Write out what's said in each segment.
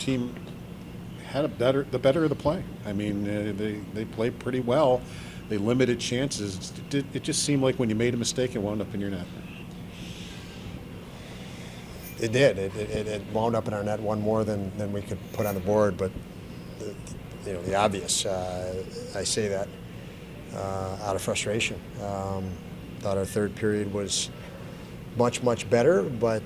team had the better of the play. I mean, they played pretty well. They limited chances. It just seemed like when you made a mistake, it wound up in your net. It did. It wound up in our net one more than we could put on the board. But the obvious. I say that out of frustration. Thought our third period was much better, but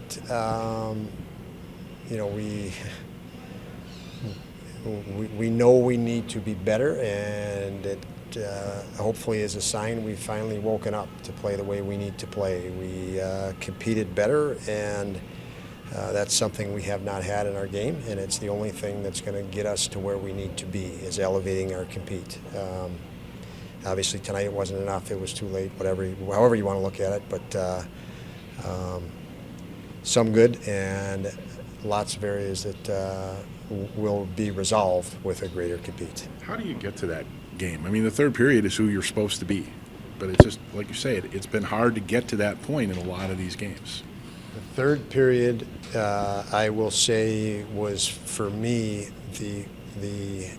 we know we need to be better, and it hopefully is a sign we've finally woken up to play the way we need to play. We competed better, and that's something we have not had in our game, and it's the only thing that's going to get us to where we need to be, is elevating our compete. Obviously tonight it wasn't enough, it was too late, however you want to look at it, but some good and lots of areas that will be resolved with a greater compete. How do you get to that game? I mean, the third period is who you're supposed to be, but it's just, like you say, it's been hard to get to that point in a lot of these games. The third period, I will say, was for me the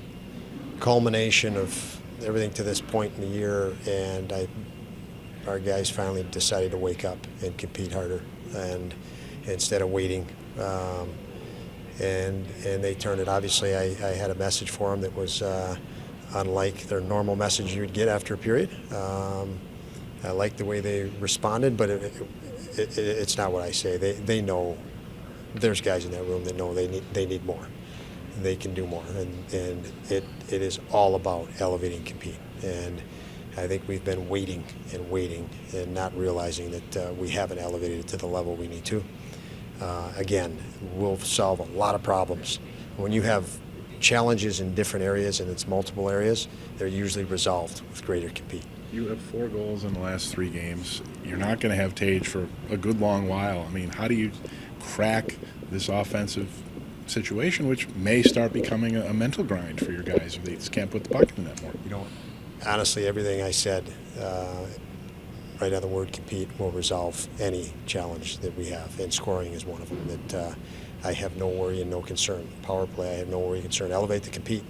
culmination of everything to this point in the year, and our guys finally decided to wake up and compete harder, and instead of waiting, and they turned it. Obviously, I had a message for them that was unlike their normal message you would get after a period. I liked the way they responded, but it's not what I say. They know, there's guys in that room that know they need more. They can do more, and it is all about elevating compete. And I think we've been waiting and not realizing that we haven't elevated it to the level we need to. Again, we'll solve a lot of problems. When you have challenges in different areas, and it's multiple areas, they're usually resolved with greater compete. You have 4 goals in the last 3 games. You're not going to have Tage for a good long while. I mean, how do you crack this offensive situation, which may start becoming a mental grind for your guys if they just can't put the puck in the net more? Honestly, everything I said, right on the word compete, will resolve any challenge that we have, and scoring is one of them. That I have no worry and no concern. Power play, I have no worry and concern. Elevate the compete.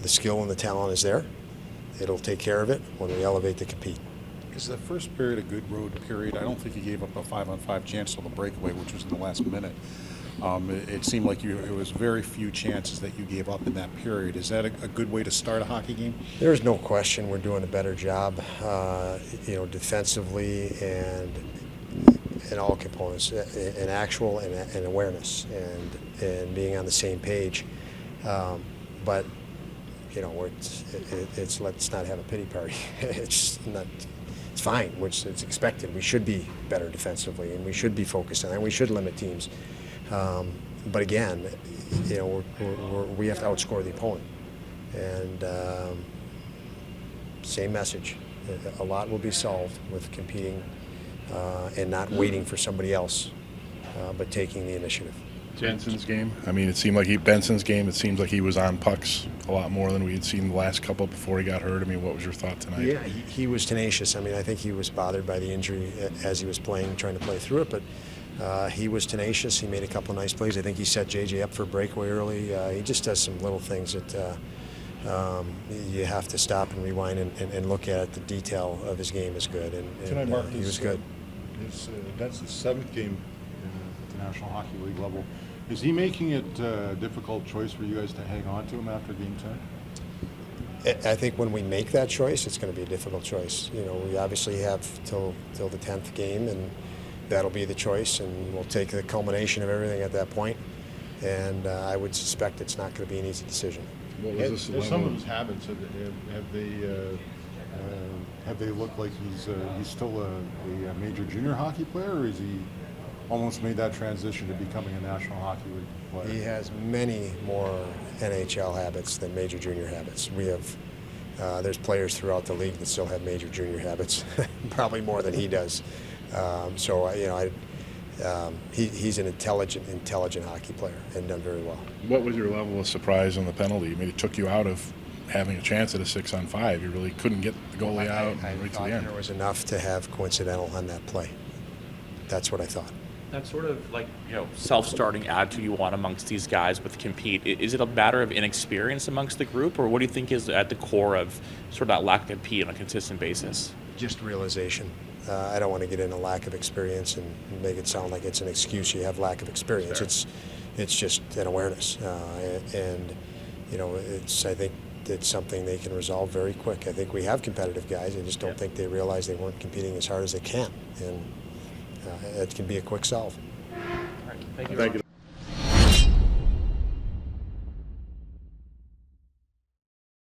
The skill and the talent is there. It'll take care of it when we elevate the compete. Is the first period a good road period? I don't think you gave up a 5-on-5 chance till the breakaway, which was in the last minute. It seemed like it was very few chances that you gave up in that period. Is that a good way to start a hockey game? There's no question we're doing a better job, defensively and in all components, in actual and awareness, and being on the same page. But it's let's not have a pity party. It's fine, which it's expected. We should be better defensively, and we should be focused on it, and we should limit teams. But again, we have to outscore the opponent. And same message. A lot will be solved with competing and not waiting for somebody else, but taking the initiative. Benson's game. I mean, it seemed like Benson's game. It seems like he was on pucks a lot more than we had seen the last couple before he got hurt. I mean, what was your thought tonight? Yeah, he was tenacious. I mean, I think he was bothered by the injury as he was playing, trying to play through it, but he was tenacious. He made a couple of nice plays. I think he set JJ up for a breakaway early. He just does some little things that you have to stop and rewind and look at it. The detail of his game is good, and Mark, he was good. Benson's 7th game at the National Hockey League level. Is he making it a difficult choice for you guys to hang on to him after Game 10? I think when we make that choice, it's going to be a difficult choice. We obviously have till the 10th game, and that'll be the choice, and we'll take the culmination of everything at that point. And I would suspect it's not going to be an easy decision. What was this level? Some of his habits have they looked like he's still a major junior hockey player, or is he almost made that transition to becoming a National Hockey League player? He has many more NHL habits than major junior habits. We have there's players throughout the league that still have major junior habits, probably more than he does. He's an intelligent hockey player and done very well. What was your level of surprise on the penalty? I mean, it took you out of having a chance at a 6-on-5. You really couldn't get the goalie out right to the end. There was enough to have coincidental on that play. That's what I thought. That sort of like, self-starting attitude you want amongst these guys with compete, is it a matter of inexperience amongst the group, or what do you think is at the core of sort of that lack of compete on a consistent basis? Just realization. I don't want to get into lack of experience and make it sound like it's an excuse you have lack of experience. It's just an awareness, and I think it's something they can resolve very quick. I think we have competitive guys. I just don't think they realize they weren't competing as hard as they can, and it can be a quick solve. All right, thank you. Thank you.